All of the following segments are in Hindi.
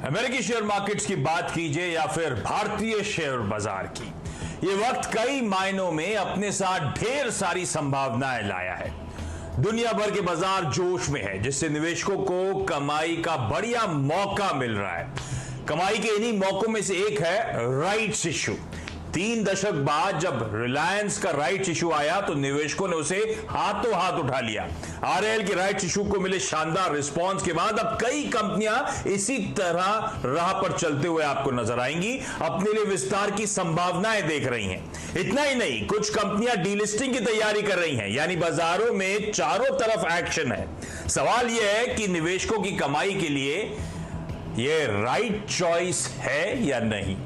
अमेरिकी शेयर मार्केट्स की बात कीजिए या फिर भारतीय शेयर बाजार की, ये वक्त कई मायनों में अपने साथ ढेर सारी संभावनाएं लाया है। दुनिया भर के बाजार जोश में है, जिससे निवेशकों को कमाई का बढ़िया मौका मिल रहा है। कमाई के इन्हीं मौकों में से एक है राइट्स इश्यू। 3 दशक बाद जब रिलायंस का राइट्स इशू आया तो निवेशकों ने उसे हाथों हाथ उठा लिया। आरएल के राइट्स इशू को मिले शानदार रिस्पांस के बाद अब कई कंपनियां इसी तरह राह पर चलते हुए आपको नजर आएंगी, अपने लिए विस्तार की संभावनाएं देख रही हैं। इतना ही नहीं, कुछ कंपनियां डीलिस्टिंग की तैयारी कर रही हैं, यानी बाजारों में चारों तरफ एक्शन है। सवाल यह है कि निवेशकों की कमाई के लिए यह राइट चॉइस है या नहीं।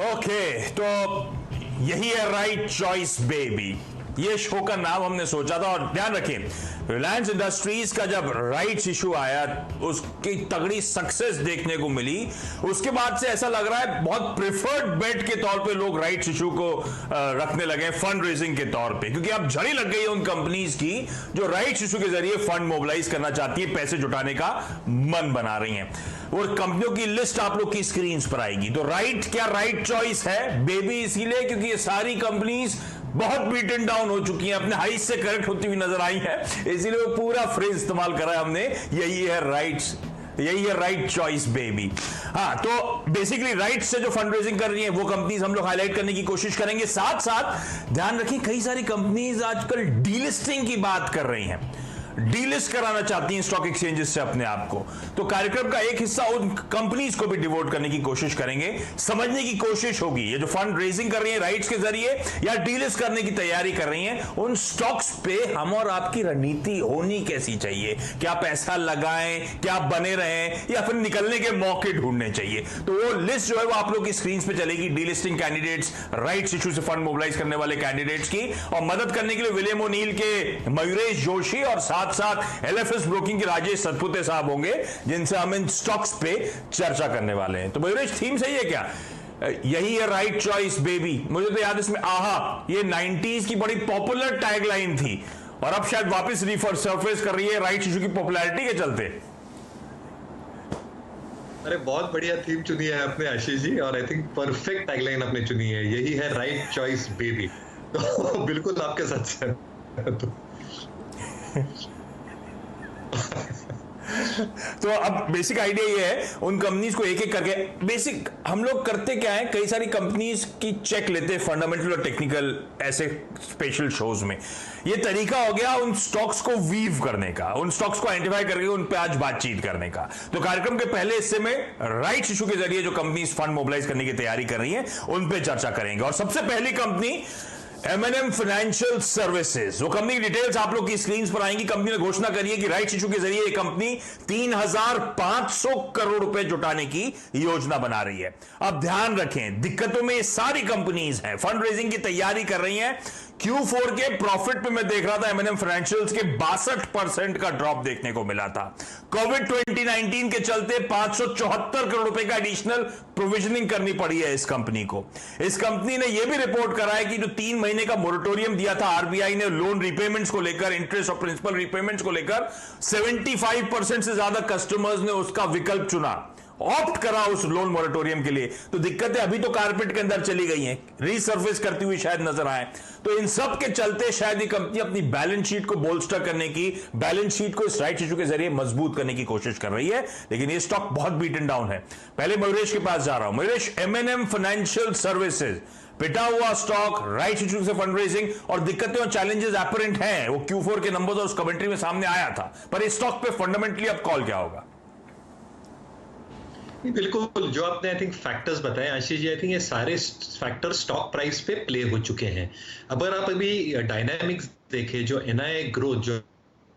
ओके, तो यही है राइट चॉइस बेबी, ये शो का नाम हमने सोचा था। और ध्यान रखें, रिलायंस इंडस्ट्रीज का जब राइट्स इशू आया, उसकी तगड़ी सक्सेस देखने को मिली। उसके बाद से ऐसा लग रहा है बहुत प्रिफर्ड बेट के तौर पे लोग राइट्स इशू को रखने लगे फंड रेजिंग के तौर पे, क्योंकि अब झड़ी लग गई है उन कंपनीज की जो राइट्स इशू के जरिए फंड मोबिलाइज करना चाहती है, पैसे जुटाने का मन बना रही हैं। और कंपनियों की लिस्ट आप लोग की स्क्रीन पर आएगी। तो क्या राइट चॉइस है बेबी? इसीलिए क्योंकि ये सारी कंपनीज बहुत बीटन डाउन हो चुकी हैं, अपने हाइट से करेक्ट होती हुई नजर आई है, इसीलिए वो पूरा फ्रेज इस्तेमाल करा है हमने, यही है राइट चॉइस बेबी। हाँ, तो बेसिकली राइट से जो फंड रेजिंग कर रही है वो कंपनीज हम लोग हाईलाइट करने की कोशिश करेंगे। साथ साथ ध्यान रखें, कई सारी कंपनीज आजकल डीलिस्टिंग की बात कर रही हैं, डीलिस्ट कराना चाहती हैं स्टॉक एक्सचेंजेस से अपने आप को। तो कार्यक्रम का एक हिस्सा उन कंपनीज को भी डिवोट करने की कोशिश करेंगे, समझने की कोशिश होगी ये जो फंड रेजिंग कर रही है राइट्स के जरिए या डीलिस्ट करने की तैयारी कर रही हैं, उन स्टॉक्स पे हम और आपकी रणनीति होनी कैसी चाहिए। क्या पैसा लगाएं, क्या बने रहें, या फिर निकलने के मौके ढूंढने चाहिए। तो वो लिस्ट जो है वो आप लोग की स्क्रीन पे चलेगी, डीलिस्टिंग कैंडिडेट्स, राइट्स इशू से फंड मोबिलाइज करने वाले कैंडिडेट्स की। और मदद करने के लिए विलियम ओनील के मयूरेश जोशी और साथ एलएफएस ब्रोकिंग के राजेश सतपुते साहब होंगे, जिनसे हम इन स्टॉक्स पे चर्चा करने वाले हैं। तो मयूरेश, थीम सही है क्या? यही है राइट चॉइस बेबी। मुझे तो याद इसमें आहा, ये 90s की बड़ी पॉपुलर टैगलाइन थी और अब शायद वापस सरफेस कर रही है राइट इशू की पॉपुलैरिटी के चलते। अरे बहुत बढ़िया थीम चुनी है आपने आशीष जी, और आई थिंक परफेक्ट टैगलाइन आपने चुनी है, यही है राइट चॉइस बेबी। तो बिल्कुल आपके साथ है। तो अब बेसिक आइडिया ये है, उन कंपनीज को एक एक करके बेसिक हम लोग करते क्या है, कई सारी कंपनीज की चेक लेते हैं फंडामेंटल और टेक्निकल ऐसे स्पेशल शोज में। ये तरीका हो गया उन स्टॉक्स को वीव करने का, उन स्टॉक्स को आइडेंटिफाई करके उन पे आज बातचीत करने का। तो कार्यक्रम के पहले हिस्से में राइट्स इशू के जरिए जो कंपनीज फंड मोबिलाइज करने की तैयारी कर रही हैं उन पे चर्चा करेंगे। और सबसे पहली कंपनी M&M फाइनेंशियल सर्विसेज, वो कंपनी की डिटेल्स आप लोग की स्क्रीन पर आएंगी। कंपनी ने घोषणा करी है कि राइट्स इशू के जरिए ये कंपनी 3,500 करोड़ रुपए जुटाने की योजना बना रही है। अब ध्यान रखें, दिक्कतों में ये सारी कंपनीज हैं, फंड रेजिंग की तैयारी कर रही हैं। Q4 के प्रॉफिट पे मैं देख रहा था M&M फाइनेंशियल्स के 62% का ड्रॉप देखने को मिला था। कोविड 2019 के चलते 574 करोड़ रुपए का एडिशनल प्रोविजनिंग करनी पड़ी है इस कंपनी को। इस कंपनी ने यह भी रिपोर्ट करा है कि जो 3 महीने का मोरेटोरियम दिया था आरबीआई ने लोन रिपेमेंट्स को लेकर, इंटरेस्ट और प्रिंसिपल रिपेमेंट्स को लेकर, 75% से ज्यादा कस्टमर्स ने उसका विकल्प चुना, ऑप्ट करा उस लोन मोरेटोरियम के लिए। तो दिक्कतें अभी तो कारपेट के अंदर चली गई हैं, रीसर्फेस करती हुई शायद नजर आए। तो इन सब के चलते शायद ये कंपनी अपनी बैलेंस शीट को बोल्स्टर करने की, बैलेंस शीट को इस राइट इशू के जरिए मजबूत करने की कोशिश कर रही है, लेकिन ये स्टॉक बहुत बीटन डाउन है। पहले मयूरेश के पास जा रहा हूं। मयूरेश, M&M फाइनेंशियल सर्विसेज पिटा हुआ स्टॉक, राइट इशू से फंड रेजिंग और दिक्कतें और चैलेंजेस एपरेंट हैं, वो Q4 के नंबर्स और उस कमेंट्री में सामने आया था, पर इस स्टॉक पे फंडामेंटली अब कॉल क्या होगा? बिल्कुल, जो आपने आई थिंक फैक्टर्स बताए आशीष जी, आई थिंक ये सारे फैक्टर स्टॉक प्राइस पे प्ले हो चुके हैं। अगर आप अभी डायनामिक्स देखें, जो एनआई ग्रोथ, जो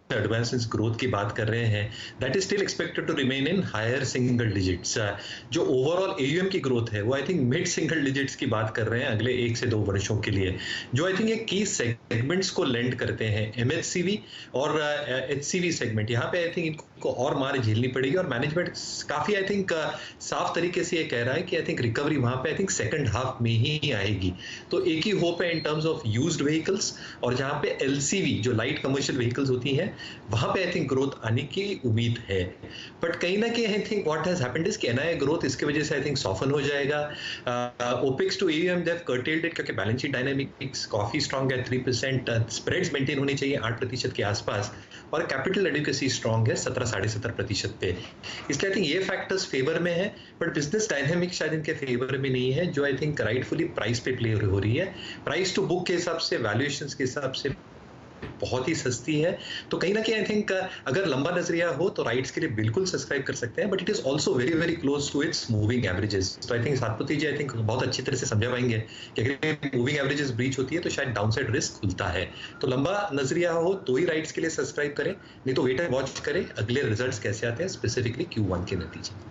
एडवांसेस ग्रोथ की बात कर रहे हैं, that is still expected to remain in higher single digits. जो ओवरऑल एयूएम की ग्रोथ है वो I think mid single digits की बात कर रहे हैं अगले 1 से 2 वर्षों के लिए, जो आई थिंक एक की सेगमेंट्स को लेंड करते हैं, एमएचसीवी और एचसीवी सेगमेंट। यहाँ पे आई थिंक इनको और मार झेलनी पड़ेगी, और मैनेजमेंट काफी आई थिंक साफ तरीके से ये कह रहा है कि आई थिंक रिकवरी वहां पे आई थिंक सेकंड हाफ में ही आएगी। तो एक ही होप है इन टर्म्स ऑफ यूज्ड व्हीकल्स, और जहाँ पे एलसीवी जो लाइट कमर्शियल व्हीकल्स होती हैं वहां पे आई थिंक ग्रोथ आने की उम्मीद है। बट कहीं ना कहीं I think what has happened is कि एनआईए ग्रोथ इसकी वजह से आई थिंक सॉफन हो जाएगा। Opex to AUM they have curtailed it क्योंकि बैलेंस शीट डायनामिक्स काफी स्ट्रांग है, 3%, स्प्रेड्स मेंटेन होनी चाहिए 8% के आसपास, और कैपिटल एडिक्वेसी स्ट्रांग है 17-17.5% पे। इसलिए आई थिंक ये फैक्टर्स फेवर में है, बट बिजनेस डायनामिक्स शायद इनके फेवर में नहीं है, जो आई थिंक राइटफुली प्राइस पे प्ले हो रही है। प्राइस टू बुक के हिसाब से, वैल्यूएशंस के हिसाब से बहुत ही सस्ती है। तो कहीं ना कहीं आई थिंक अगर लंबा नजरिया हो तो राइट्स के लिए बिल्कुल सब्सक्राइब कर सकते हैं, but it is also very very close to its moving averages. तो I think सातपति ji I think बहुत अच्छी तरह से समझा पाएंगे कि अगर मूविंग एवरेजेस ब्रीच होती है तो शायद डाउनसाइड रिस्क खुलता है। तो लंबा नजरिया हो तो ही राइट्स के लिए सब्सक्राइब करें, नहीं तो वेट एंड वॉच करें अगले रिजल्ट्स कैसे आते हैं, स्पेसिफिकली Q1 के नतीजे।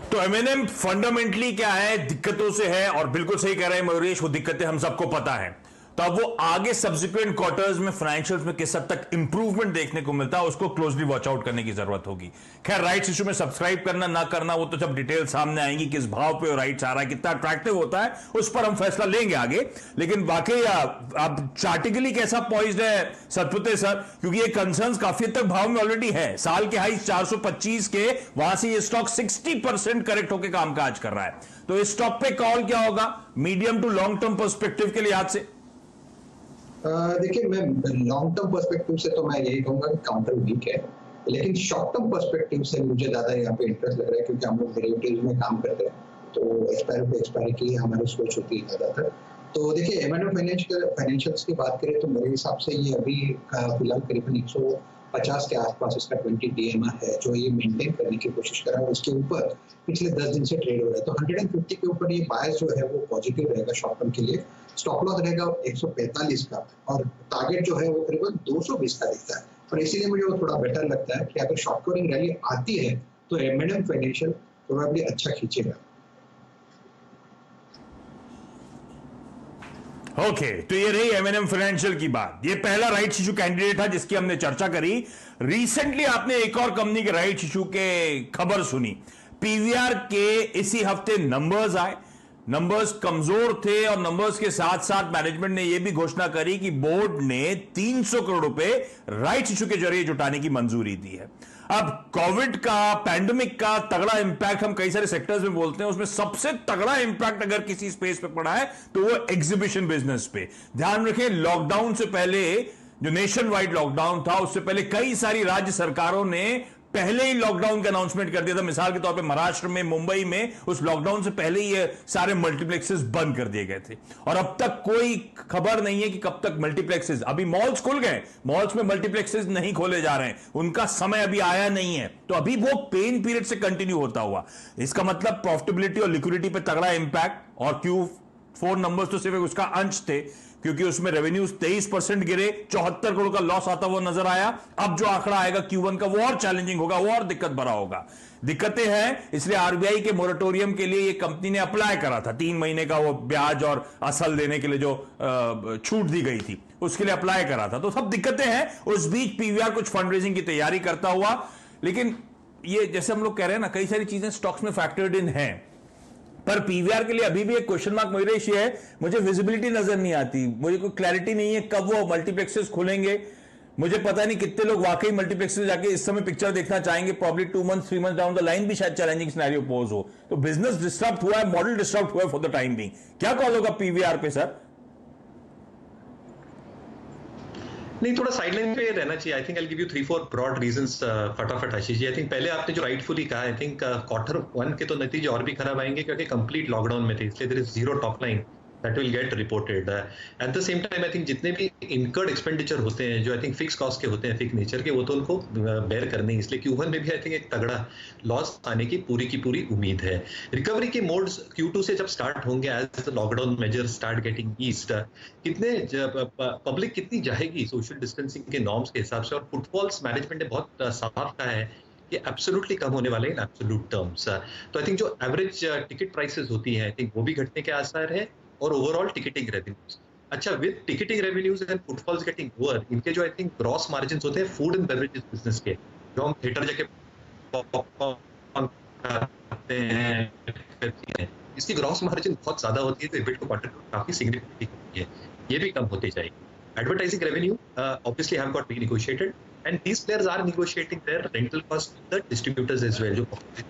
तो एमएनएम फंडामेंटली क्या है, दिक्कतों से है, और बिल्कुल सही कह रहे हैं मयूरेश, वो दिक्कतें हम सबको पता है। तो अब वो आगे सब्सिक्वेंट क्वार्टर्स में फाइनेंशियल्स में किस हद तक इंप्रूवमेंट देखने को मिलता है, उसको क्लोजली वॉच आउट करने की जरूरत होगी। खैर, राइट्स इशू में सब्सक्राइब करना ना करना वो तो जब डिटेल सामने आएंगी, किस भाव पे राइट्स आ रहा है, कितना अट्रैक्टिव होता है, उस पर हम फैसला लेंगे आगे। लेकिन वाकई अब चार्टिकली कैसा पॉइज्ड है सतपुते सर, क्योंकि ये कंसर्न्स काफी हद तक भाव में ऑलरेडी है। साल के हाई 425 के, वहां से ये स्टॉक 60% करेक्ट होकर कामकाज कर रहा है। तो इस स्टॉक पे कॉल क्या होगा medium to long term perspective के लिहाज से? देखिए, मैं लॉन्ग टर्म पर्सपेक्टिव से तो मैं यही कहूंगा कि काउंटर वीक है, लेकिन शॉर्ट टर्म पर्सपेक्टिव से मुझे ज्यादा यहाँ पे इंटरेस्ट लग रहा है, क्योंकि हम लोग डेरिवेटिव्स में काम करते हैं, तो एक्सपायरी पे एक्सपायरी की हमारी सोच होती है ज्यादातर। तो देखिए, एमएनएम फाइनेंशियल्स की बात करें तो मेरे हिसाब से ये अभी फिलहाल करीबन 150 के आसपास इसका 20 DMR है, जो ये मेंटेन करने की कोशिश कर रहा है। उसके ऊपर पिछले 10 दिन से ट्रेड हो रहा है, तो 150 के ऊपर ये बायस जो है वो पॉजिटिव रहेगा शॉर्ट टर्म के लिए। स्टॉप लॉस रहेगा 145 का, और टारगेट जो है वो करीबन 220 का दिखता है, और इसीलिए मुझे वो थोड़ा बेटर लगता है कि अगर शॉर्ट कवरिंग रैली आती है तो एमएनएम फाइनेंशियल प्रोबेबली अच्छा खींचेगा। ओके, तो ये रही एमएनएम फाइनेंशियल की बात। ये पहला राइट्स इशू कैंडिडेट था जिसकी हमने चर्चा करी। रिसेंटली आपने एक और कंपनी के राइट्स इशू के खबर सुनी। पीवीआर के इसी हफ्ते नंबर्स आए, नंबर्स कमजोर थे, और नंबर्स के साथ साथ मैनेजमेंट ने यह भी घोषणा करी कि बोर्ड ने 300 करोड़ रुपए राइट्स इशू के जरिए जुटाने की मंजूरी दी है। अब कोविड का, पैंडेमिक का तगड़ा इंपैक्ट हम कई सारे सेक्टर्स में बोलते हैं, उसमें सबसे तगड़ा इंपैक्ट अगर किसी स्पेस पे पड़ा है तो वो एग्जीबिशन बिजनेस पे। ध्यान रखें, लॉकडाउन से पहले, जो नेशन वाइड लॉकडाउन था, उससे पहले कई सारी राज्य सरकारों ने पहले ही लॉकडाउन का अनाउंसमेंट कर दिया था। मिसाल के तौर पे महाराष्ट्र में, मुंबई में उस लॉकडाउन से पहले ही ये सारे मल्टीप्लेक्सेस बंद कर दिए गए थे, और अब तक कोई खबर नहीं है कि कब तक मल्टीप्लेक्सेस। अभी मॉल्स खुल गए, मॉल्स में मल्टीप्लेक्सेस नहीं खोले जा रहे हैं, उनका समय अभी आया नहीं है, तो अभी वो पेन पीरियड से कंटिन्यू होता हुआ। इसका मतलब प्रॉफिटेबिलिटी और लिक्विडिटी पे तगड़ा इंपैक्ट, और Q4 नंबर्स तो सिर्फ उसका अंश थे, क्योंकि उसमें रेवेन्यूज 23% गिरे, 74 करोड़ का लॉस आता हुआ नजर आया। अब जो आंकड़ा आएगा Q1 का, वो और चैलेंजिंग होगा, वो और दिक्कत भरा होगा। दिक्कतें हैं, इसलिए आरबीआई के मोरेटोरियम के लिए ये कंपनी ने अप्लाई करा था, 3 महीने का वो ब्याज और असल देने के लिए जो छूट दी गई थी, उसके लिए अप्लाई करा था। तो सब दिक्कतें हैं। उस बीच पीवीआर कुछ फंड रेजिंग की तैयारी करता हुआ, लेकिन ये जैसे हम लोग कह रहे हैं ना, कई सारी चीजें स्टॉक्स में फैक्टर्ड इन है, पर पीवीआर के लिए अभी भी एक क्वेश्चन मार्क मयूरेश ये है, मुझे विजिबिलिटी नजर नहीं आती, मुझे कोई क्लैरिटी नहीं है कब वो मल्टीप्लेक्सेस खुलेंगे। मुझे पता नहीं कितने लोग वाकई मल्टीप्लेक्सेस जाके इस समय पिक्चर देखना चाहेंगे। Probably 2 months 3 months down the line भी शायद चैलेंजिंग सिनेरियो पोज हो। तो बिजनेस डिस्टर्ब हुआ है, मॉडल डिस्टर्ब हुआ है फॉर द टाइम बिंग। क्या कॉल होगा पीवीआर पे सर? नहीं, थोड़ा साइडलाइन पे रहना चाहिए। I think I give you 3-4 broad reasons फटाफट आशीष जी। आई थिंक पहले आपने जो राइटफुली कहा, आई थिंक Q1 के तो नतीजे और भी खराब आएंगे, क्योंकि कंप्लीट लॉकडाउन में थे, इसलिए there is zero top line that will get reported. At the same time I think जितने भी इनकर्ड एक्सपेंडिचर होते हैं, जो आई थिंक फिक्स कॉस्ट के होते हैं, फिक्स नेचर के, वो तो उनको बेयर करने ही, इसलिए Q1 में भी आई थिंक एक तगड़ा लॉस आने की पूरी उम्मीद है। रिकवरी के मोड्स Q2 से जब स्टार्ट होंगे, as the lockdown measure start getting eased, कितने पब्लिक कितनी जाएगी सोशल डिस्टेंसिंग के नॉर्म्स के हिसाब से, और फुटफॉल्स मैनेजमेंट ने बहुत साफ कहा है कि एब्सोल्युटली कम होने वाले इन एब्सोल्यूट टर्म्स। तो आई थिंक जो एवरेज टिकट प्राइसेस होती हैं, आई थिंक वो भी घटने के आसार है, और ओवरऑल टिकटिंग रेवेन्यूज, अच्छा with ticketing revenues and footfalls getting lower, इनके जो आई थिंक ग्रॉस मार्जिन्स होते हैं फूड एंड बेवरेजेस बिजनेस के, जो हम थिएटर जाके पॉपकॉर्न खाते हैं, इसकी ग्रॉस मार्जिन बहुत ज्यादा होती है, तो इबिट को कंट्रीब्यूट काफी सिग्निफिकेंटली होती है, ये भी कम होती जाएगी। advertising revenue obviously have got renegotiated, and these players are negotiating their rental cost with the distributors as well, जो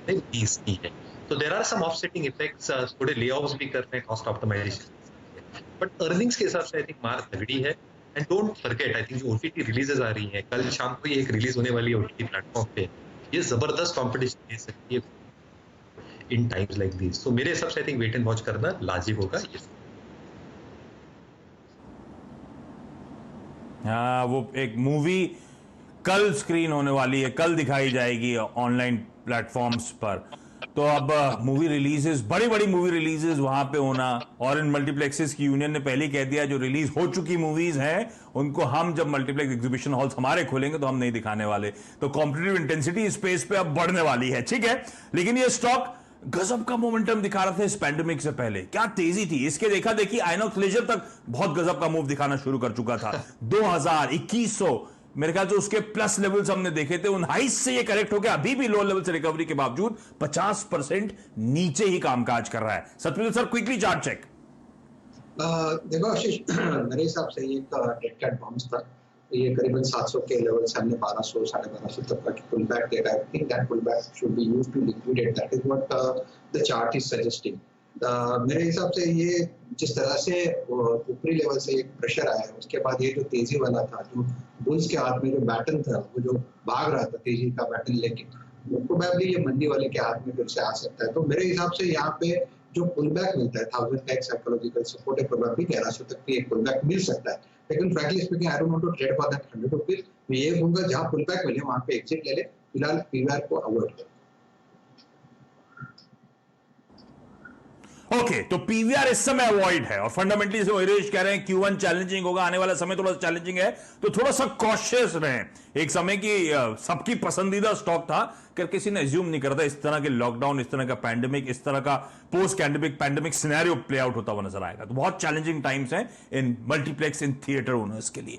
ने lease की है. So there are some offsetting effects. थोड़े layoffs भी कर रहे हैं cost optimization. But earnings के हिसाब से I think मार तगड़ी है. And don't forget, I think जो OTT releases आ रही हैं, कल शाम को ये एक रिलीज होने वाली है OTT प्लेटफॉर्म पे, ये जबरदस्त कंपटीशन दे सकती है इन टाइम्स लाइक दिस. तो मेरे हिसाब से I think wait and watch करना लाजिम होगा. हाँ, वो एक मूवी कल स्क्रीन होने वाली है, कल दिखाई जाएगी ऑनलाइन प्लेटफॉर्म्स पर. तो अब मूवी रिलीजेस, बड़ी बड़ी मूवी रिलीजेस वहां पे होना, और इन मल्टीप्लेक्सेस की यूनियन ने पहले कह दिया जो रिलीज हो चुकी मूवीज हैं उनको हम जब मल्टीप्लेक्स एग्जीबिशन हॉल्स हमारे खोलेंगे तो हम नहीं दिखाने वाले. तो कॉम्पिटिटिव इंटेंसिटी स्पेस पे अब बढ़ने वाली है. ठीक है, लेकिन ये स्टॉक गजब का मोमेंटम दिखा रहा था इस पैंडेमिक से पहले. क्या तेजी थी इसके, देखा देखी आइनॉक्स लेजर तक बहुत गजब का मूव दिखाना शुरू कर चुका था. 2000-2100 मेरे ख्याल से उसके प्लस लेवल्स हमने देखे थे. उन हाइस से ये करेक्ट हो गया, अभी भी लो लेवल से रिकवरी के बावजूद 50% नीचे ही कामकाज कर रहा है. Satpal sir, quickly chart check. देखो आशीष, मेरे हिसाब से ये डेड कैट बाउंस था. ये करीबन 700 के लेवल से हमने 1200 1250 तक का पुल बैक देखा. I think that pull back should be used to liquidate. That is what the chart is suggesting. मेरे हिसाब से ये जिस तरह से ऊपरी लेवल से एक प्रेशर आया है, उसके बाद ये जो तेजी वाला था, जो बुल्स के हाथ में जो बैटन था, वो जो भाग रहा था तेजी का बैटन लेके, प्रोबेबली ये मंदी वाले के हाथ में फिर से आ सकता है. तो मेरे हिसाब से यहाँ पे जो पुल बैक मिलता है 1000 का एक साइकोलॉजिकल सपोर्ट है, प्रोबेबली 1100 तक भी एक पुल बैक मिल सकता है. लेकिन frankly speaking I don't want to trade for that 100 rupees. मैं ये कहूंगा जहां पुल बैक मिले वहां पे एग्जिट ले ले. फिलहाल पीवीआर को अवॉइड करें. ओके, तो पीवीआर इस समय अवॉइड है, और फंडामेंटली जैसे वैरेश कह रहे हैं Q1 चैलेंजिंग होगा, आने वाला समय थोड़ा चैलेंजिंग है, तो थोड़ा सा कॉशियस रहें. एक समय की सबकी पसंदीदा स्टॉक था, कि किसी ने एज्यूम नहीं करता इस तरह के लॉकडाउन, इस तरह का पैंडेमिक, इस तरह का post pandemic scenario play out होता हुआ नजर आएगा. तो बहुत चैलेंजिंग टाइम्स हैं इन मल्टीप्लेक्स, इन थिएटर ओनर्स के लिए.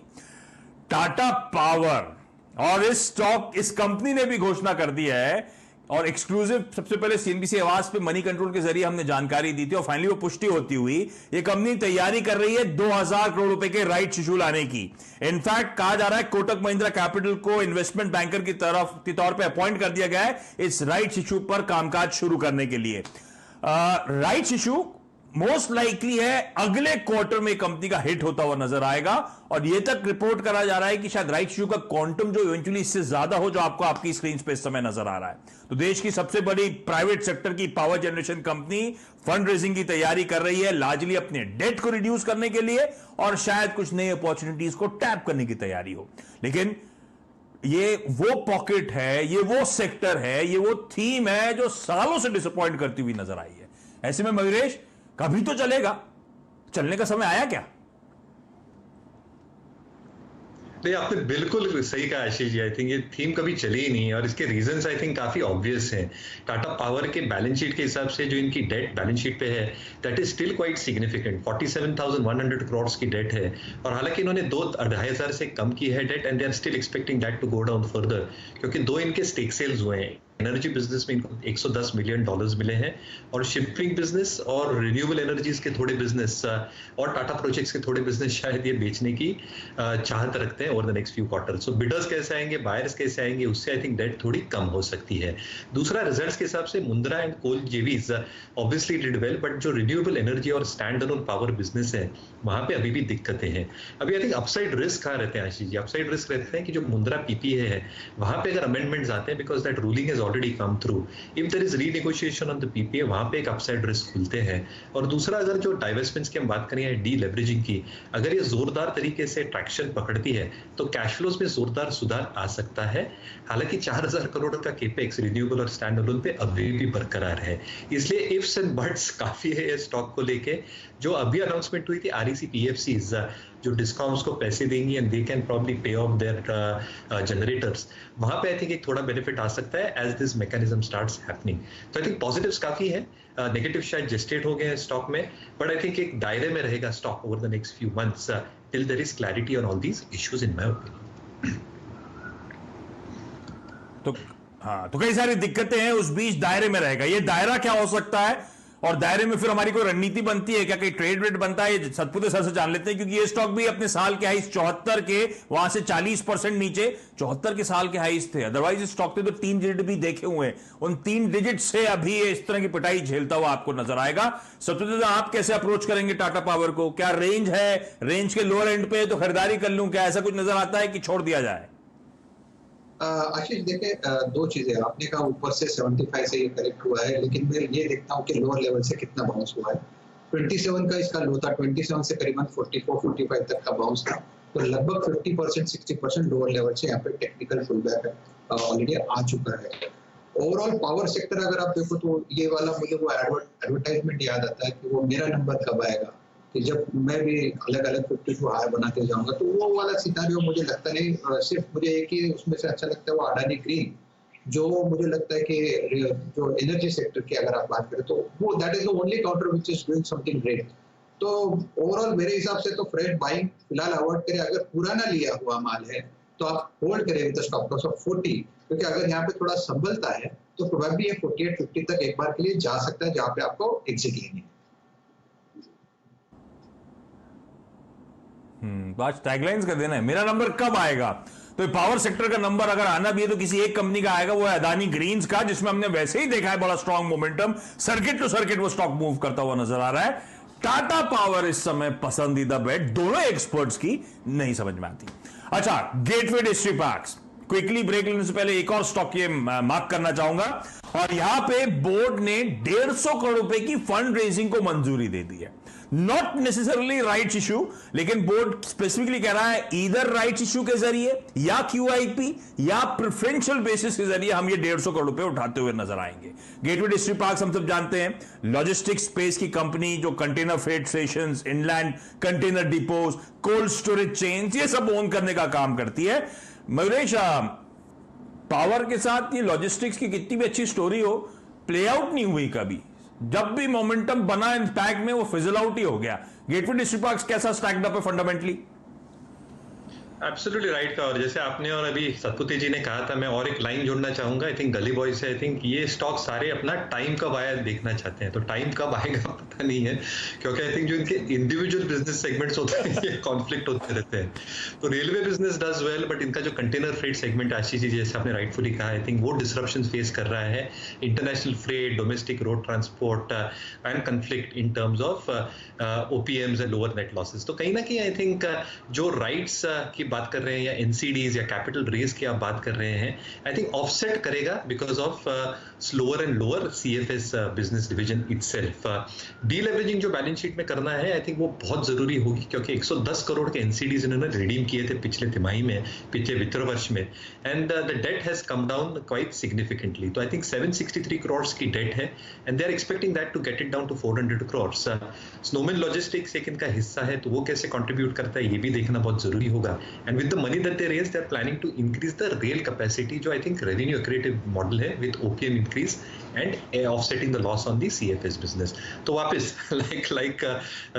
टाटा पावर, और इस स्टॉक, इस कंपनी ने भी घोषणा कर दी है, और एक्सक्लूसिव सबसे पहले सीएनबीसी आवाज पे मनी कंट्रोल के जरिए हमने जानकारी दी थी, और फाइनली वो पुष्टि होती हुई. ये कंपनी तैयारी कर रही है 2000 करोड़ रुपए के राइट इशू लाने की. इनफैक्ट कहा जा रहा है कोटक महिंद्रा कैपिटल को इन्वेस्टमेंट बैंकर की तौर पे अपॉइंट कर दिया गया है इस राइट इशू पर कामकाज शुरू करने के लिए. राइट इशू मोस्ट लाइकली है अगले क्वार्टर में कंपनी का हिट होता हुआ नजर आएगा, और यह तक रिपोर्ट करा जा रहा है कि शायद राइट इशू का क्वांटम जो इवेंचुअली इससे ज्यादा हो, जो आपको आपकी स्क्रीन पे इस समय नजर आ रहा है. तो देश की सबसे बड़ी प्राइवेट सेक्टर की power generation company fund raising की तैयारी कर रही है, लार्जली अपने डेट को रिड्यूस करने के लिए, और शायद कुछ नई अपॉर्चुनिटीज को टैप करने की तैयारी हो. लेकिन ये वो पॉकेट है, ये वो सेक्टर है, ये वो थीम है जो सालों से डिसअपॉइंट करती हुई नजर आई है. ऐसे में मयूरेश, कभी तो चलेगा, चलने का समय आया क्या? नहीं, आपने बिल्कुल सही कहा आशीष जी. आई थिंक ये थीम कभी चली ही नहीं, और इसके रीजंस आई थिंक काफी ऑब्वियस हैं. टाटा पावर के बैलेंस शीट के हिसाब से जो इनकी डेट बैलेंस शीट पे है, that is still quite significant. 47,100 crore की डेट है, और हालांकि इन्होंने 2,500 से कम की है debt, and they are still expecting that to go down further, क्योंकि 2 इनके स्टेक सेल्स हुए हैं. एनर्जी बिजनेस में इनको $110 मिलियन मिले हैं, और शिपिंग बिजनेस और रिन्यूएबल एनर्जीज के थोड़े बिजनेस और टाटा प्रोजेक्ट्स के थोड़े बिजनेस शायद ये बेचने की चाहत रखते हैं over the next few quarter. So bidders कैसे आएंगे, बायर्स कैसे आएंगे, उससे आई थिंक डेट थोड़ी कम हो सकती है. दूसरा, रिजल्ट्स के हिसाब से Mundra and coal JVs obviously did well, but जो रिन्यूएबल एनर्जी और स्टैंड अलोन पावर बिजनेस है, वहां पे अभी भी दिक्कतें हैं. अभी आई थिंक अपसाइड रिस्क कहाँ रहते हैं आशीष जी? अपसाइड रिस्क रहते हैं कि जो मुंद्रा पीपीए है, वहां पे अगर अमेंडमेंट्स आते हैं, because that ruling has already come through, if there is renegotiation on the PPA, वहां पे एक अपसाइड रिस्क खुलते हैं. और दूसरा, अगर जो डाइवेस्टमेंट्स की हम बात करें या डी लेवरेजिंग की, अगर ये जोरदार तरीके से ट्रैक्शन पकड़ती है तो कैश फ्लोज में जोरदार सुधार आ सकता है. हालांकि 4000 करोड़ का केपेक्स रिन्यूएबल और स्टैंड अलोन पे अभी भी बरकरार है, इसलिए इफ्स एंड बट्स काफी है ये स्टॉक को लेके. जो अभी अनाउंसमेंट हुई थी आरईसी पीएफसीज जो डिस्काउंट्स को पैसे देंगी एंड दे कैन प्रॉब्ली पे ऑफ देयर जनरेटर्स, वहां पे आई थिंक एक थोड़ा बेनिफिट आ सकता है as this mechanism starts happening. तो आई थिंक पॉजिटिव्स काफी है, नेगेटिव शायद जेस्टेट हो गए हैं स्टॉक में, बट आई थिंक एक दायरे में रहेगा stock over the next few months till there is clarity on all these issues in my opinion. तो हाँ, तो कई सारी दिक्कतें हैं, उस बीच दायरे में रहेगा. ये दायरा क्या हो सकता है? और दायरे में फिर हमारी कोई रणनीति बनती है क्या, कहीं ट्रेड रेट बनता है? सतपुते सर से जान लेते हैं, क्योंकि ये स्टॉक भी अपने साल के हाईस 74 के वहां से 40% नीचे 74 के साल के हाईस थे। अदरवाइज इस स्टॉक ने तो 3 डिजिट भी देखे हुए हैं, उन 3 डिजिट से अभी इस तरह की पिटाई झेलता हुआ आपको नजर आएगा। सतपुते सर, आप कैसे अप्रोच करेंगे टाटा पावर को? क्या रेंज है, रेंज के लोअर एंड पे तो खरीदारी कर लूं, क्या ऐसा कुछ नजर आता है कि छोड़ दिया जाए? आशीष देखे, दो चीजें आपने कहा, ऊपर से 75 से ये करेक्ट हुआ है, लेकिन मैं ये देखता हूँ कि लोअर लेवल से कितना बाउंस हुआ है। 27 का इसका लो था, 27 से करीबन 44-45 तक का बाउंस था, तो लगभग 50% 60% लोअर लेवल से यहाँ पे टेक्निकल फुल बैक ऑलरेडी आ चुका है। ओवरऑल पावर सेक्टर अगर आप देखो तो ये वाला मुझे वो एडवर्टाइजमेंट याद आता है कि वो मेरा नंबर कब आएगा, कि जब मैं भी अलग अलग 52 हाई बनाते जाऊंगा, तो वो वाला सिनारियो मुझे लगता नहीं। सिर्फ मुझे एक ही उसमें से अच्छा लगता है वो अडानी ग्रीन, जो मुझे लगता है कि जो एनर्जी सेक्टर की अगर आप बात करें तो वो that is the only counter which is doing something great. तो ओवरऑल मेरे हिसाब से तो फ्रेश बाइंग फिलहाल अवॉइड करें। अगर पुराना लिया हुआ माल है तो आप होल्ड करें विद स्टॉप लॉस ऑफ 40, क्योंकि अगर यहाँ पे थोड़ा संभलता है तो प्रोबेबली ये 48-50 तक एक बार के लिए जा सकता है, जहाँ पे आपको एग्जिट लेनी है। आज टैगलाइंस का देना है, मेरा नंबर कब आएगा। तो पावर सेक्टर का नंबर अगर आना भी है तो किसी एक कंपनी का आएगा, वो है अदानी ग्रीन्स का, जिसमें हमने वैसे ही देखा है बड़ा strong momentum, circuit to circuit वो स्टॉक मूव करता हुआ नजर आ रहा है। टाटा पावर इस समय पसंदीदा बेट दोनों एक्सपर्ट्स की नहीं समझ में आती। अच्छा, gateway district parks, quickly break लेने से पहले एक और स्टॉक ये मार्क करना चाहूंगा, और यहां पे बोर्ड ने 150 करोड़ रुपए की फंड रेजिंग को मंजूरी दे दी है। नॉट नेसेसरली राइट्स इश्यू, लेकिन बोर्ड स्पेसिफिकली कह रहा है इधर राइट्स इश्यू के जरिए या क्यूआईपी या प्रेफरेंशियल बेसिस के जरिए हम ये 150 करोड़ रुपए उठाते हुए नजर आएंगे। गेटवे डिस्ट्रिक्ट पार्क्स हम सब जानते हैं, लॉजिस्टिक्स स्पेस की कंपनी जो container freight stations, inland container depots, cold storage chains, ये सब ओन करने का काम करती है। मयूरेश, पावर के साथ ये लॉजिस्टिक्स की कितनी भी अच्छी स्टोरी हो, प्ले आउट नहीं हुई कभी। जब भी मोमेंटम बना इम्पैक्ट में वो फिजल आउट ही हो गया। गेटवे डिस्ट्रिक्ट पार्क्स कैसा स्टैक्ड अप है फंडामेंटली? एब्सोल्युटली राइट का, और जैसे आपने और अभी सतपुते जी ने कहा था, मैं और एक लाइन जोड़ना चाहूंगा। आई थिंक गली बॉय से, आई थिंक ये स्टॉक सारे अपना टाइम कब आया देखना चाहते हैं, तो टाइम कब आएगा पता नहीं है, क्योंकि आई थिंक जो इनके इंडिविजुअल बिजनेस सेगमेंट्स होते हैं ये कॉन्फ्लिक्ट होते रहते हैं। तो railway business does well, but इनका जो container freight segment, Ashish ji जैसे आपने राइटफुली कहा, आई थिंक वो डिस्ट्रप्शन फेस कर रहा है। International freight, domestic road transport and conflict in terms of OPMs and lower net losses. तो कहीं ना कहीं आई थिंक जो राइट्स की बात कर रहे हैं या एनसीडीज या कैपिटल रेज की आप बात कर रहे हैं, आई थिंक ऑफसेट करेगा because of slower and lower CFS business division itself. Deleveraging जो बैलेंस शीट में करना है, आई थिंक वो बहुत जरूरी होगी, क्योंकि 110 करोड़ के एनसीडीज इन्होंने रिडीम किए थे पिछले तिमाही में, पिछले वित्त वर्ष में, and the debt has come down quite significantly. तो आई थिंक 763 करोड़ की डेट है, and they are expecting that to get it down to 400 crore. Snowman Logistics एक इनका हिस्सा है, तो वो कैसे कंट्रीब्यूट करता है ये भी देखना बहुत जरूरी होगा। And with the money that they raise, they are planning to increase the rail capacity, जो I think revenue accretive model है, with OPM increase and offsetting the loss on the CFS business। तो वापस like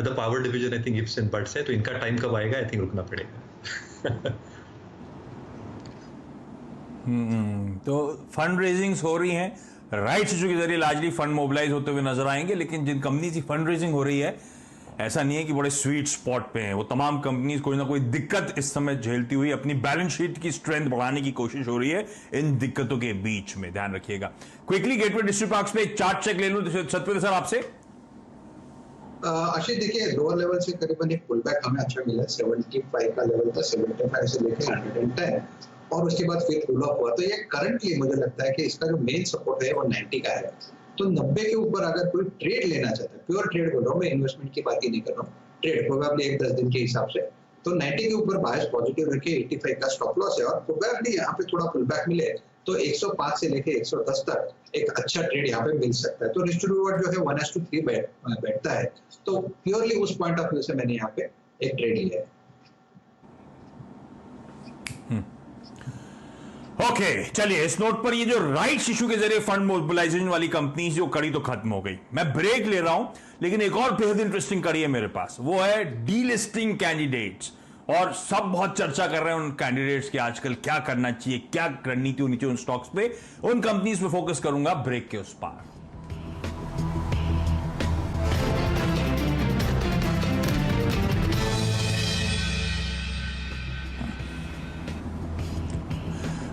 the power division, I think ifs and buts है, तो इनका टाइम कब आएगा, I think रुकना पड़ेगा। तो फंड रेजिंग्स हो रही हैं, राइट्स इशू के जरिए लार्जली फंड मोबिलाइज होते हुए नजर आएंगे, लेकिन जिन कंपनी की फंड रेजिंग हो रही है, ऐसा नहीं है कि बड़े स्वीट स्पॉट पे हैं। वो तमाम कंपनीज कोई ना कोई दिक्कत इस समय झेलती हुई अपनी बैलेंस शीट की स्ट्रेंथ बढ़ाने की कोशिश हो रही है इन दिक्कतों के बीच में, ध्यान रखिएगा। क्विकली गेटवे डिस्ट्रिक्ट पार्क्स पे एक चार्ट चेक ले लूं सतपुते सर आपसे। आशीष देखिए, लोअर लेवल से करीबन एक पुल बैक हमें अच्छा मिला, 75 का लेवल था, 75 से लेकर 110, और उसके बाद फिर पुल अप हुआ। तो ये करंटली मुझे लगता है कि इसका जो मेन सपोर्ट है वो 90 का है। तो 90 के ऊपर अगर कोई ट्रेड लेना चाहता है, प्योर ट्रेड बोल रहा हूँ मैं, इन्वेस्टमेंट की बात ही नहीं कर रहा हूँ, ट्रेड प्रोबेबली 1-10 दिन के हिसाब से, तो 90 के ऊपर बायस पॉजिटिव रखे, 85 का स्टॉप लॉस है, और प्रोबेबली यहाँ पे थोड़ा पुल बैक मिले तो 105 से लेके 110 तक एक अच्छा ट्रेड यहाँ पे मिल सकता है। तो रिस्क टू रिवॉर्ड जो है 1:3 बैठता है, तो प्योरली उस पॉइंट ऑफ व्यू से मैंने यहाँ पे एक ट्रेड लिया है। ओके, चलिए इस नोट पर ये जो राइट्स इशू के जरिए फंड मोबिलाइजेशन वाली कंपनी जो कड़ी तो खत्म हो गई, मैं ब्रेक ले रहा हूं, लेकिन एक और बेहद इंटरेस्टिंग कड़ी है मेरे पास, वो है डीलिस्टिंग कैंडिडेट्स। और सब बहुत चर्चा कर रहे हैं उन कैंडिडेट्स की आजकल क्या करना चाहिए, क्या रणनीति होनी चाहिए उन स्टॉक्स पे, उन कंपनीज पे फोकस करूंगा ब्रेक के उस पार।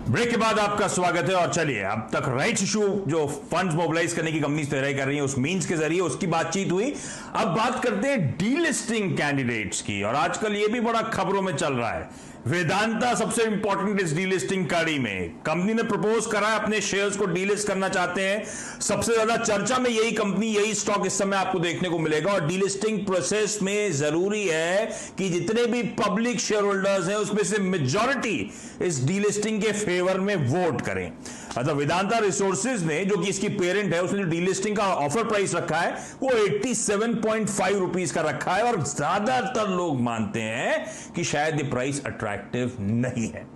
ब्रेक के बाद आपका स्वागत है। और चलिए, अब तक राइट्स इशू जो फंड्स मोबिलाइज करने की कंपनी तैयारी कर रही है उस मींस के जरिए उसकी बातचीत हुई। अब बात करते हैं डीलिस्टिंग कैंडिडेट्स की, और आजकल ये भी बड़ा खबरों में चल रहा है। वेदांता सबसे इंपॉर्टेंट इस डीलिस्टिंग कड़ी में। कंपनी ने प्रपोज करा है अपने शेयर्स को डीलिस्ट करना चाहते हैं। सबसे ज्यादा चर्चा में यही कंपनी, यही स्टॉक इस समय आपको देखने को मिलेगा। और डीलिस्टिंग प्रोसेस में जरूरी है कि जितने भी पब्लिक शेयर होल्डर्स हैं उसमें से मेजॉरिटी इस डीलिस्टिंग के फेवर में वोट करें। मतलब वेदांता रिसोर्सेज ने, जो कि इसकी पेरेंट है, उसने जो डीलिस्टिंग का ऑफर प्राइस रखा है वो 87.5 रुपीस का रखा है। और ज्यादातर लोग मानते हैं कि शायद ये प्राइस अट्रैक्टिव नहीं है,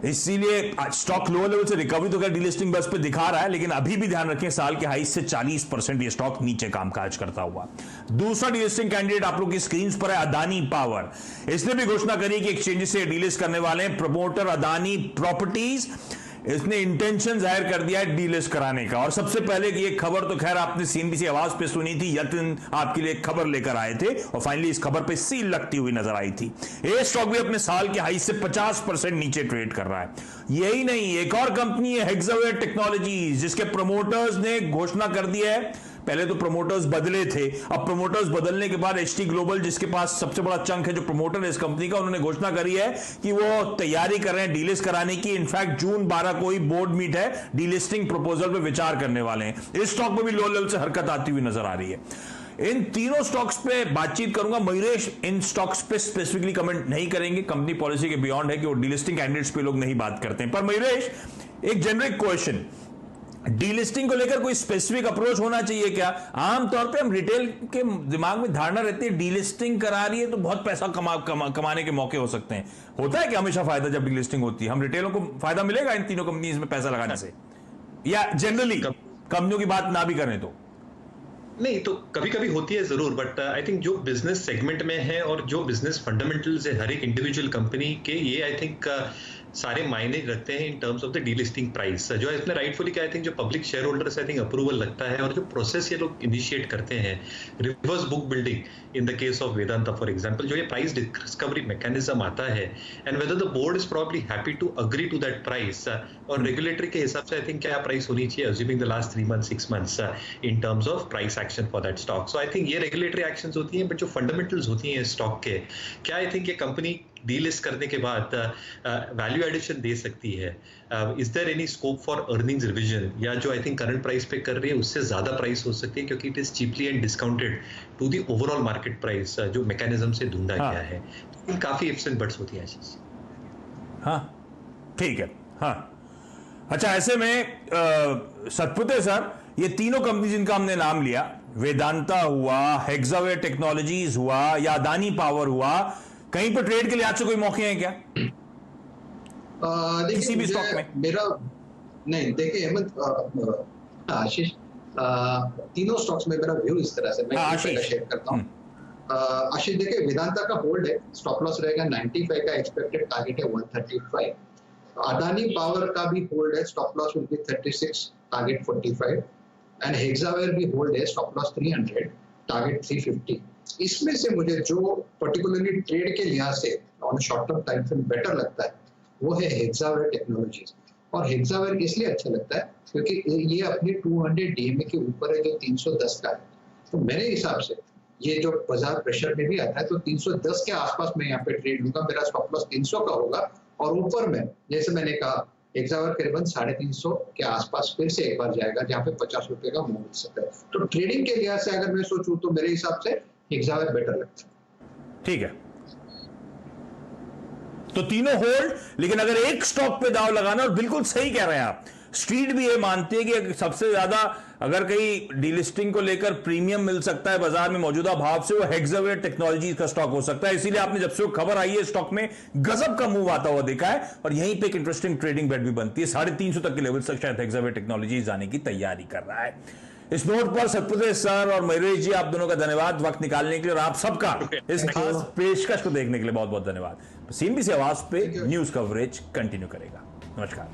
इसीलिए स्टॉक लो लेवल से रिकवरी तो क्या डीलिस्टिंग बस पे दिखा रहा है, लेकिन अभी भी ध्यान रखें साल के हाई से 40% ये स्टॉक नीचे कामकाज करता हुआ। दूसरा डीलिस्टिंग कैंडिडेट आप लोग की स्क्रीन पर है, अदानी पावर। इसने भी घोषणा करी कि एक्सचेंज से डीलिस्ट करने वाले हैं। प्रमोटर अदानी प्रॉपर्टीज, इसने इंटेंशन जाहिर कर दिया है डीलिस्ट कराने का। और सबसे पहले की एक खबर तो खैर आपने सीएनबीसी आवाज पे सुनी थी, यतिन आपके लिए एक खबर लेकर आए थे और फाइनली इस खबर पे सील लगती हुई नजर आई थी। ये स्टॉक भी अपने साल के हाई से 50% नीचे ट्रेड कर रहा है। यही नहीं, एक और कंपनी है हेक्सावेयर टेक्नोलॉजीज, जिसके प्रमोटर्स ने घोषणा कर दिया है। पहले तो प्रमोटर्स बदले थे, अब प्रमोटर्स बदलने के बाद एचटी ग्लोबल, जिसके पास सबसे बड़ा चंक है जो प्रमोटर है इस कंपनी का, उन्होंने घोषणा करी है कि वो तैयारी कर रहे हैं डीलिस्ट कराने की। इनफैक्ट जून 12 को ही बोर्ड मीट है, डीलिस्टिंग प्रपोजल पे विचार करने वाले हैं। इस स्टॉक में भी लो लेवल से हरकत आती हुई नजर आ रही है। इन तीनों स्टॉक्स पे बातचीत करूंगा। मयूरेश इन स्टॉक्स पे स्पेसिफिकली कमेंट नहीं करेंगे, कंपनी पॉलिसी के बियॉन्ड है कि वो डीलिस्टिंग कैंडिडेट्स पे लोग नहीं बात करते हैं। पर मयूरेश, एक जेनरिक क्वेश्चन, डीलिस्टिंग को लेकर कोई स्पेसिफिक अप्रोच होना चाहिए क्या? आमतौर पे हम रिटेल के दिमाग में धारणा रहती है डीलिस्टिंग करा रही है तो बहुत पैसा कमाने के मौके हो सकते हैं। होता है कि हमेशा फायदा जब डीलिस्टिंग होती है? हम रिटेलों को फायदा मिलेगा इन तीनों कंपनीज में पैसा लगाने से, या जनरली कंपनियों की बात ना भी करें तो? नहीं, तो कभी कभी होती है जरूर, बट आई थिंक जो बिजनेस सेगमेंट में है और जो बिजनेस फंडामेंटल्स है हर एक इंडिविजुअल कंपनी के, ये आई थिंक सारे मायने रखते हैं इन terms of the delisting price. जो इसमें राइटफुली क्या, आई थिंक जो public share holders I think approval लगता है और जो प्रोसेस ये लोग इनिशिएट करते हैं, reverse book building in the case of Vedanta for example, जो ये प्राइस डिस्कवरी मैकेनिज्म आता है, and whether the board is probably happy to agree to that price, और रेगुलेटरी के हिसाब से आई थिंक क्या प्राइस होनी चाहिए assuming the last 3 months 6 months in terms of price action for that stock. So I think ये रेगुलेटरी एक्शंस होती हैं, बट जो फंडामेंटल्स होती हैं स्टॉक के, क्या आई थिंक ये कंपनी डीलिस्ट करने के बाद वैल्यू एडिशन दे सकती है? Is there any scope for earnings revision, या जो आई थिंक करंट प्राइस पे कर रही है उससे ज्यादा प्राइस हो सकती है, क्योंकि it is cheaply and discounted to the overall market price जो मैकेनिज्म से ढूंढा गया है। तो काफी इफ्स एंड बट्स होती है चीज। हाँ, ठीक है। हाँ, अच्छा, ऐसे में सतपुते सर, ये तीनों कंपनी जिनका हमने नाम लिया, वेदांता हुआ, हेक्सावेयर टेक्नोलॉजीज हुआ या अदानी पावर हुआ, कहीं पर ट्रेड के लिहाज से कोई मौके हैं क्या किसी भी स्टॉक में? मेरा नहीं, देखिए अहमद, आशीष, तीनों स्टॉक्स में मेरा व्यू इस तरह से मैं शेयर करता हूँ। आशीष, देखिए वेदांता का होल्ड है, स्टॉप लॉस रहेगा 95 का, एक्सपेक्टेड टारगेट है 135। अदानी पावर का भी होल्ड है, stop loss will be 36, target 45, and Hexaware भी होल्ड है, स्टॉप लॉस 300, टारगेट 350। इसमें से मुझे जो पर्टिकुलरली ट्रेड के लिहाज से on short term time frame better लगता है वो है हेक्सावेयर टेक्नोलॉजीज। और हेक्सावेयर इसलिए अच्छा लगता है क्योंकि ये अपने 200 डीएमए के ऊपर है जो 310 का है। तो मेरे हिसाब से ये जो बाजार प्रेशर में भी आता है तो 310 के आसपास मैं यहाँ पे ट्रेड लूंगा, मेरा स्टॉप लॉस 300 का होगा। और ऊपर में जैसे मैंने कहा, हेक्सावेयर करीबन 350 के आसपास फिर से एक बार जाएगा, जहाँ पे 50 रुपए का मूव मिल सकता है। तो ट्रेडिंग के लिहाज से अगर मैं सोचूं तो मेरे हिसाब से हेक्सावेयर बेटर लगता है। ठीक है, तो तीनों होल्ड, लेकिन अगर एक स्टॉक पे दाव लगाना, और बिल्कुल सही कह रहे हैं आप, स्ट्रीट भी ये मानती है कि सबसे ज्यादा अगर कहीं डीलिस्टिंग को लेकर प्रीमियम मिल सकता है बाजार में मौजूदा भाव से, वो हेक्सावेयर टेक्नोलॉजीज का स्टॉक हो सकता है। इसीलिए आपने जब से वो खबर आई है स्टॉक में गजब का मूव आता हुआ देखा है, और यहीं पे एक इंटरेस्टिंग ट्रेडिंग बेट भी बनती है। 350 तक के लेवल तक शायद हेक्सावेयर टेक्नोलॉजीज जाने की तैयारी कर रहा है। इस नोट पर सतपुते सर और मयूरेश जी, आप दोनों का धन्यवाद वक्त निकालने के लिए, और आप सबका इस खास पेशकश को देखने के लिए बहुत बहुत धन्यवाद। सीएनबीसी आवाज पे न्यूज कवरेज कंटिन्यू करेगा। नमस्कार।